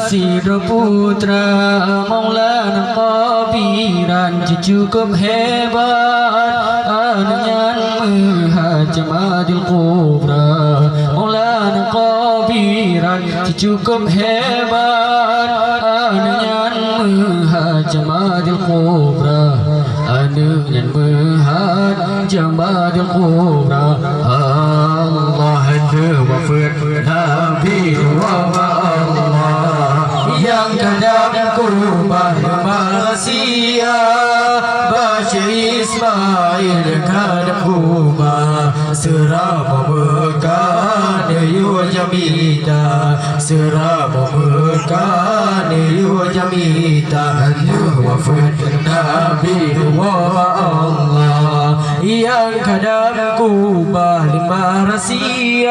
Sidra putra Maulana Qabiran cukup hebat angan menghajam adil kubra Maulana Qabiran cukup hebat angan menghajam adil kubra angan menghajam adil kubra Allah ada wafat Nabi wa Allah yang kadang kurban Malaysia baca Ismail kadang kubah seraba Mekah yu jamita seraba Mekah yu jamita wafat Nabi wa Allah yang kadang kubah Malaysia